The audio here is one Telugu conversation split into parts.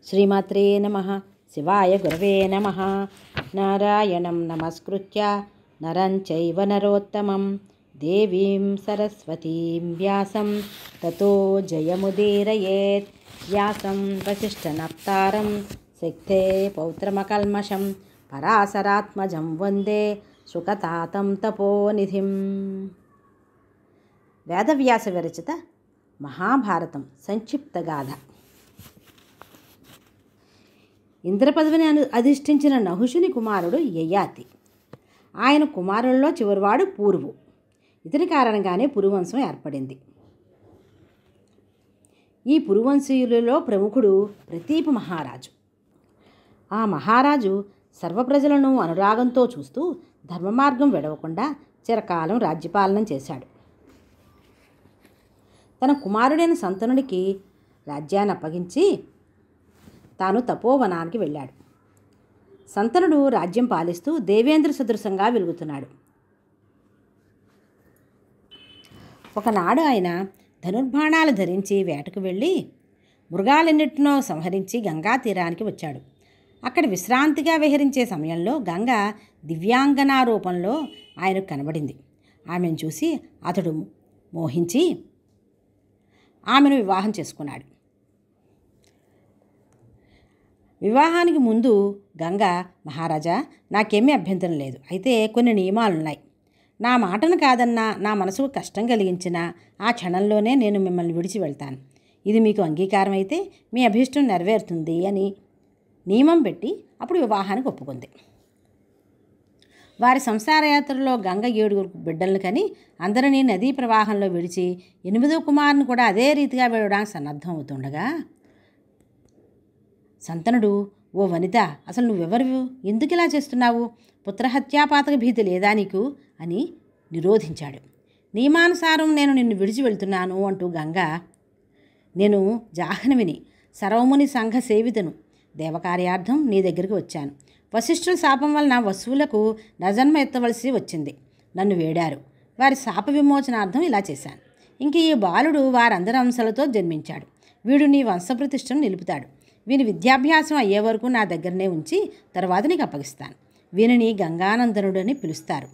శ్రీమాత్రే నమః. శివాయ గురవే నమః. నారాయణం నమస్కృత్య నరం చైవ నరోత్తమం దేవీం సరస్వతీం వ్యాసం తతో జయముదీరయేత్. వ్యాసం వసిష్ఠనప్తారం శక్తే పౌత్రమకల్మషం పరాశరాత్మజం వందే సుఖతాతం తపోనిధిం. వేదవ్యాస విరచిత మహాభారతం సంక్షిప్త గాథ. ఇంద్రపదవిని అధిష్ఠించిన నహుషుని కుమారుడు యయాతి. ఆయన కుమారుల్లో చివరివాడు పూర్వు. ఇతని కారణంగానే పురువంశం ఏర్పడింది. ఈ పురువంశీయులలో ప్రముఖుడు ప్రతీప మహారాజు. ఆ మహారాజు సర్వప్రజలను అనురాగంతో చూస్తూ ధర్మమార్గం విడవకుండా చిరకాలం రాజ్యపాలన చేశాడు. తన కుమారుడైన సంతనుడికి రాజ్యాన్ని అప్పగించి తాను తపోవనానికి వెళ్ళాడు. సంతనుడు రాజ్యం పాలిస్తూ దేవేంద్ర సదృశంగా వెలుగుతున్నాడు. ఒకనాడు ఆయన ధనుర్బాణాలు ధరించి వేటకు వెళ్ళి మృగాలన్నిటినో సంహరించి గంగా తీరానికి వచ్చాడు. అక్కడ విశ్రాంతిగా విహరించే సమయంలో గంగ దివ్యాంగనా రూపంలో ఆయనకు కనబడింది. ఆమెను చూసి అతడు మోహించి ఆమెను వివాహం చేసుకున్నాడు. వివాహానికి ముందు గంగ, మహారాజా, నాకేమీ అభ్యంతరం లేదు, అయితే కొన్ని నియమాలున్నాయి. నా మాటను కాదన్నా, నా మనసుకు కష్టం కలిగించినా ఆ క్షణంలోనే నేను మిమ్మల్ని విడిచి వెళ్తాను. ఇది మీకు అంగీకారం అయితే మీ అభీష్టం నెరవేరుతుంది అని నియమం పెట్టి అప్పుడు వివాహానికి ఒప్పుకుంది. వారి సంసారయాత్రలో గంగ 7 బిడ్డలను కని అందరినీ నదీ ప్రవాహంలో విడిచి 8వ కుమారుని కూడా అదే రీతిగా వెళ్ళడానికి సన్నద్ధం అవుతుండగా సంతనుడు, ఓ వనిత, అసలు నువ్వెవరు, ఎందుకు ఇలా చేస్తున్నావు, పుత్రహత్యాపాతక భీతి లేదా నీకు అని నిరోధించాడు. నియమానుసారం నేను నిన్ను విడిచి వెళ్తున్నాను అంటూ గంగ, నేను జాహ్నవిని, సర్వముని సంఘ సేవితను, దేవకార్యార్థం నీ దగ్గరికి వచ్చాను. వశిష్ఠుల శాపం వలన వసువులకు నజన్మ ఎత్తవలసి వచ్చింది. నన్ను వేడారు. వారి శాప విమోచనార్థం ఇలా చేశాను. ఇంక ఈ బాలుడు వారందరి అంశాలతో జన్మించాడు. వీడు నీ వంశప్రతిష్టను నిలుపుతాడు. వీని విద్యాభ్యాసం అయ్యే వరకు నా దగ్గరనే ఉంచి తర్వాత నీకు అప్పగిస్తాను. వీనిని గంగానందనుడు అని పిలుస్తారు.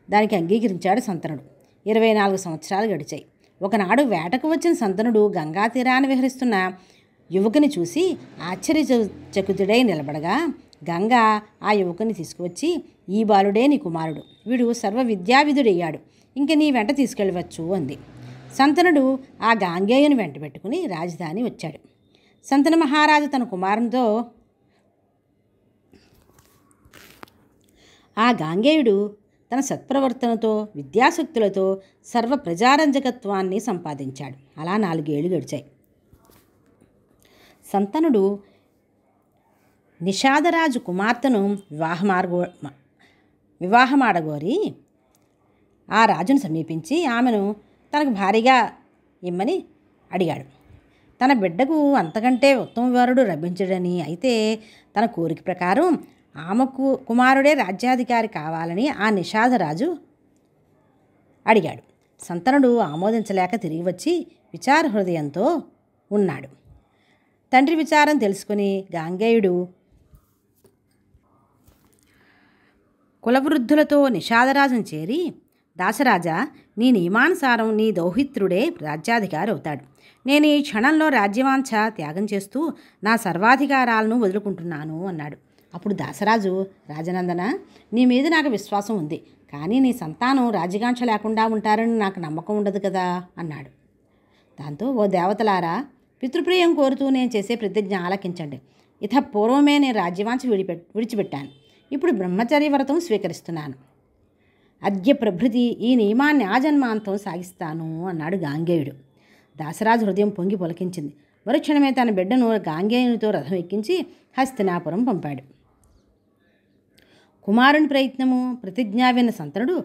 దానికి అంగీకరించాడు సంతనుడు. 24 సంవత్సరాలు గడిచాయి. ఒకనాడు వేటకు వచ్చిన సంతనుడు గంగా తీరాన్ని విహరిస్తున్న యువకుని చూసి ఆశ్చర్యచకితుడై నిలబడగా గంగ ఆ యువకుని తీసుకువచ్చి, ఈ బాలుడే నీ కుమారుడు, వీడు సర్వ విద్యావిధుడయ్యాడు, ఇంక నీ వెంట తీసుకెళ్ళవచ్చు అంది. సంతనుడు ఆ గాంగేయుని వెంట పెట్టుకుని రాజధాని వచ్చాడు. సంతన మహారాజు తన కుమారునితో, ఆ గాంగేయుడు తన సత్ప్రవర్తనతో విద్యాశక్తులతో సర్వ ప్రజారంజకత్వాన్ని సంపాదించాడు. అలా 4 ఏళ్ళు గడిచాయి. సంతనుడు నిషాదరాజు కుమార్తెను వివాహమాడగోరి ఆ రాజును సమీపించి ఆమెను తనకు భారీగా ఇమ్మని అడిగాడు. తన బిడ్డకు అంతకంటే ఉత్తమ వరుడు లభించడని, అయితే తన కోరిక ప్రకారం ఆమెకు కుమారుడే రాజ్యాధికారి కావాలని ఆ నిషాదరాజు అడిగాడు. సంతనుడు ఆమోదించలేక తిరిగి వచ్చి విచార హృదయంతో ఉన్నాడు. తండ్రి విచారం తెలుసుకుని గాంగేయుడు కులవృద్ధులతో నిషాదరాజును చేరి, దాసరాజా, నీ నియమానుసారం నీ దౌహిత్రుడే రాజ్యాధికారి అవుతాడు. నేను ఈ క్షణంలో రాజ్యవాంఛ త్యాగం చేస్తూ నా సర్వాధికారాలను వదులుకుంటున్నాను అన్నాడు. అప్పుడు దాసరాజు, రాజనందన, నీ మీద నాకు విశ్వాసం ఉంది, కానీ నీ సంతానం రాజ్యకాంక్ష లేకుండా ఉంటారని నాకు నమ్మకం ఉండదు కదా అన్నాడు. దాంతో, ఓ దేవతలారా, పితృప్రియం కోరుతూ నేను చేసే ప్రతిజ్ఞ ఆలకించండి. ఇత పూర్వమే నేను రాజ్యవాంఛ విడిచిపెట్టాను. ఇప్పుడు బ్రహ్మచర్య వ్రతం స్వీకరిస్తున్నాను. అద్య ప్రభృతి ఈ నియమాన్ని ఆజన్మాంతం సాగిస్తాను అన్నాడు గాంగేయుడు. దాసరాజు హృదయం పొంగి పొలకించింది. మరుక్షణమే తన బిడ్డను గాంగేయునితో రథం ఎక్కించి హస్తినాపురం పంపాడు. కుమారుని ప్రయత్నము ప్రతిజ్ఞా విన్న సంతనుడు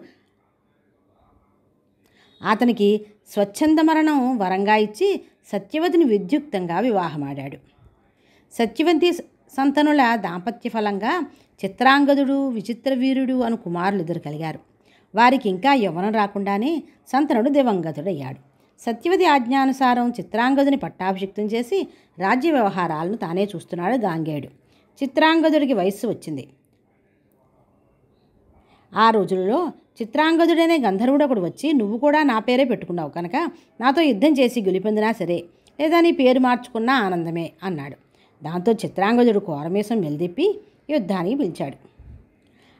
అతనికి స్వచ్ఛంద మరణం వరంగా ఇచ్చి సత్యవతిని విద్యుక్తంగా వివాహమాడాడు. సత్యవతి సంతనుల దాంపత్య ఫలంగా చిత్రాంగదుడు, విచిత్రవీరుడు అను కుమారులు 2 కలిగారు. వారికి ఇంకా యవ్వనం రాకుండానే సంతనుడు దివంగతుడయ్యాడు. సత్యవతి ఆజ్ఞానుసారం చిత్రాంగదుని పట్టాభిషిక్తం చేసి రాజ్య వ్యవహారాలను తానే చూస్తున్నాడు గాంగేయుడు. చిత్రాంగదుడికి వయస్సు వచ్చింది. ఆ రోజులలో చిత్రాంగదుడనే గంధర్వుడు ఒకడు వచ్చి, నువ్వు కూడా నా పేరే పెట్టుకున్నావు కనుక నాతో యుద్ధం చేసి గెలిపొందినా సరే, లేదా నీ పేరు మార్చుకున్నా ఆనందమే అన్నాడు. దాంతో చిత్రాంగదుడు కోరమేసం మెలిదిప్పి యుద్ధానికి పిలిచాడు.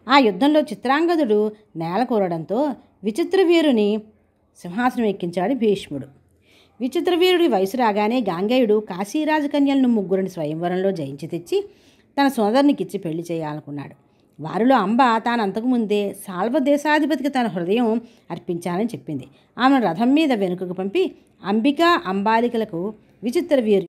ఆ యుద్ధంలో చిత్రాంగదుడు నేల కూరడంతో విచిత్రవీరుని సింహాసనం ఎక్కించాడు భీష్ముడు. విచిత్రవీరుడి వయసు రాగానే గాంగేయుడు కాశీరాజు కన్యలను ముగ్గురిని స్వయంవరంలో జయించి తెచ్చి తన సోదరునికిచ్చి పెళ్లి చేయాలనుకున్నాడు. వారిలో అంబ తాను అంతకుముందే సాల్వ దేశాధిపతికి తన హృదయం అర్పించాలని చెప్పింది. ఆమెను రథం మీద వెనుకకు పంపి అంబికా అంబాలికలకు విచిత్రవీరు